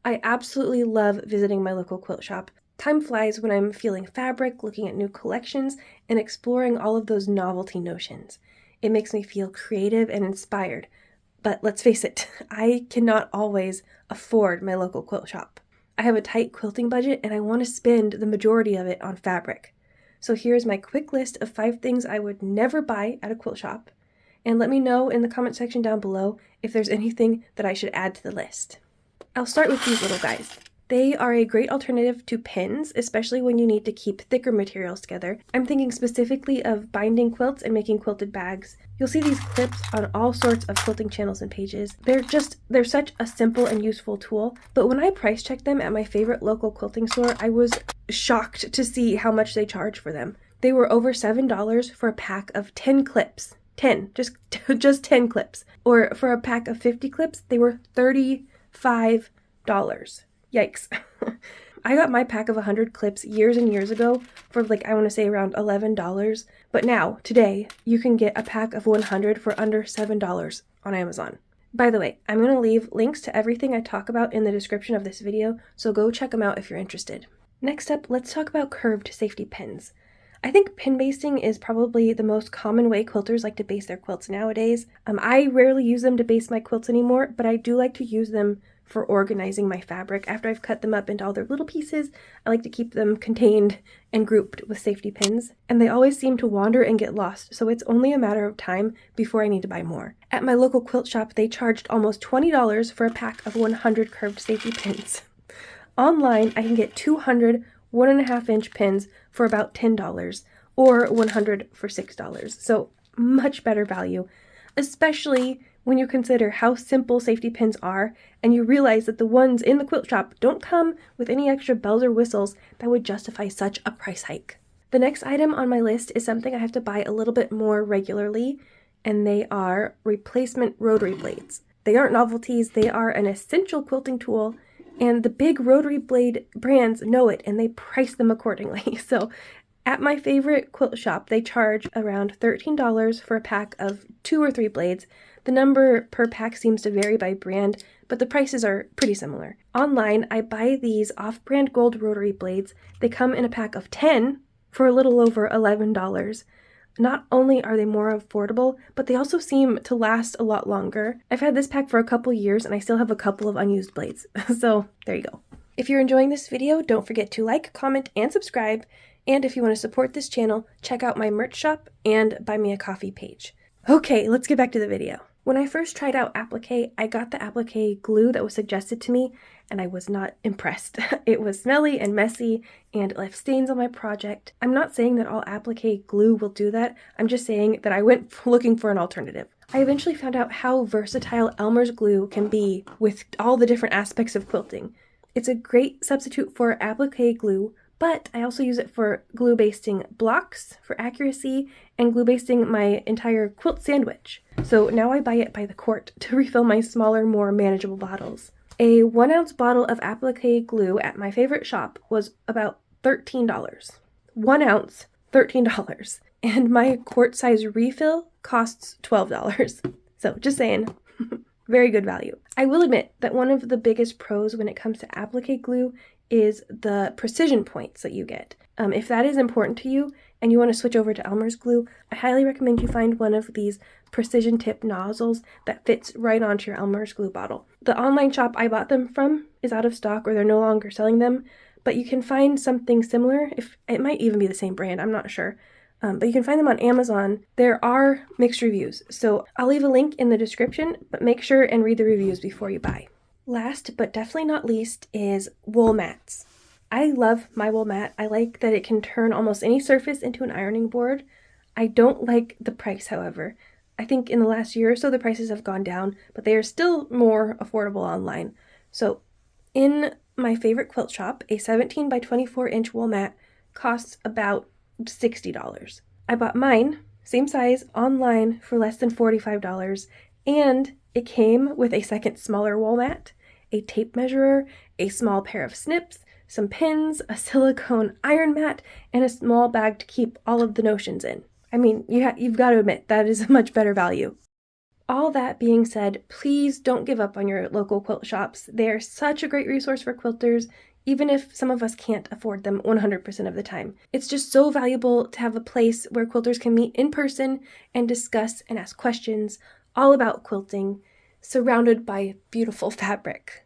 I absolutely love visiting my local quilt shop. Time flies when I'm feeling fabric, looking at new collections, and exploring all of those novelty notions. It makes me feel creative and inspired. But let's face it, I cannot always afford my local quilt shop. I have a tight quilting budget and I want to spend the majority of it on fabric. So here's my quick list of 5 things I would never buy at a quilt shop. And let me know in the comment section down below if there's anything that I should add to the list. I'll start with these little guys. They are a great alternative to pins, especially when you need to keep thicker materials together. I'm thinking specifically of binding quilts and making quilted bags. You'll see these clips on all sorts of quilting channels and pages. They're such a simple and useful tool, but when I price checked them at my favorite local quilting store, I was shocked to see how much they charge for them. They were over $7 for a pack of 10 clips. 10, just 10 clips. Or for a pack of 50 clips, they were $35. Yikes. I got my pack of 100 clips years and years ago for I want to say around $11. But now, today, you can get a pack of 100 for under $7 on Amazon. By the way, I'm going to leave links to everything I talk about in the description of this video, so go check them out if you're interested. Next up, let's talk about curved safety pins. I think pin basting is probably the most common way quilters like to base their quilts nowadays. I rarely use them to base my quilts anymore, but I do like to use them for organizing my fabric. After I've cut them up into all their little pieces, I like to keep them contained and grouped with safety pins, and they always seem to wander and get lost, so it's only a matter of time before I need to buy more. At my local quilt shop, they charged almost $20 for a pack of 100 curved safety pins. Online, I can get 200 1.5-inch pins for about $10 or 100 for $6. So much better value, especially when you consider how simple safety pins are and you realize that the ones in the quilt shop don't come with any extra bells or whistles that would justify such a price hike. The next item on my list is something I have to buy a little bit more regularly, and they are replacement rotary blades. They aren't novelties, they are an essential quilting tool, and the big rotary blade brands know it and they price them accordingly. So at my favorite quilt shop, they charge around $13 for a pack of 2 or 3 blades. The number per pack seems to vary by brand, but the prices are pretty similar. Online, I buy these off-brand gold rotary blades. They come in a pack of 10 for a little over $11. Not only are they more affordable, but they also seem to last a lot longer. I've had this pack for a couple years and I still have a couple of unused blades. So there you go. If you're enjoying this video, don't forget to like, comment, and subscribe. And if you want to support this channel, check out my merch shop and buy me a coffee page. Okay, let's get back to the video. When I first tried out applique, I got the applique glue that was suggested to me, and I was not impressed. It was smelly and messy, and it left stains on my project. I'm not saying that all applique glue will do that, I'm just saying that I went looking for an alternative. I eventually found out how versatile Elmer's glue can be with all the different aspects of quilting. It's a great substitute for applique glue, but I also use it for glue basting blocks for accuracy and glue basting my entire quilt sandwich. So now I buy it by the quart to refill my smaller, more manageable bottles. A 1-ounce bottle of applique glue at my favorite shop was about $13. 1 ounce, $13. And my quart size refill costs $12. So just saying. Very good value. I will admit that one of the biggest pros when it comes to applique glue is the precision points that you get. If that is important to you and you want to switch over to Elmer's glue, I highly recommend you find one of these precision tip nozzles that fits right onto your Elmer's glue bottle. The online shop I bought them from is out of stock or they're no longer selling them, but you can find something similar. If it might even be the same brand, I'm not sure. But you can find them on Amazon. There are mixed reviews, so I'll leave a link in the description, but make sure and read the reviews before you buy. Last, but definitely not least, is wool mats. I love my wool mat. I like that it can turn almost any surface into an ironing board. I don't like the price, however. I think in the last year or so the prices have gone down, but they are still more affordable online. So in my favorite quilt shop, a 17 by 24 inch wool mat costs about $60. I bought mine, same size, online for less than $45, and it came with a second smaller wool mat, a tape measurer, a small pair of snips, some pins, a silicone iron mat, and a small bag to keep all of the notions in. I mean, you've got to admit, that is a much better value. All that being said, please don't give up on your local quilt shops. They are such a great resource for quilters, even if some of us can't afford them 100% of the time. It's just so valuable to have a place where quilters can meet in person and discuss and ask questions all about quilting, surrounded by beautiful fabric.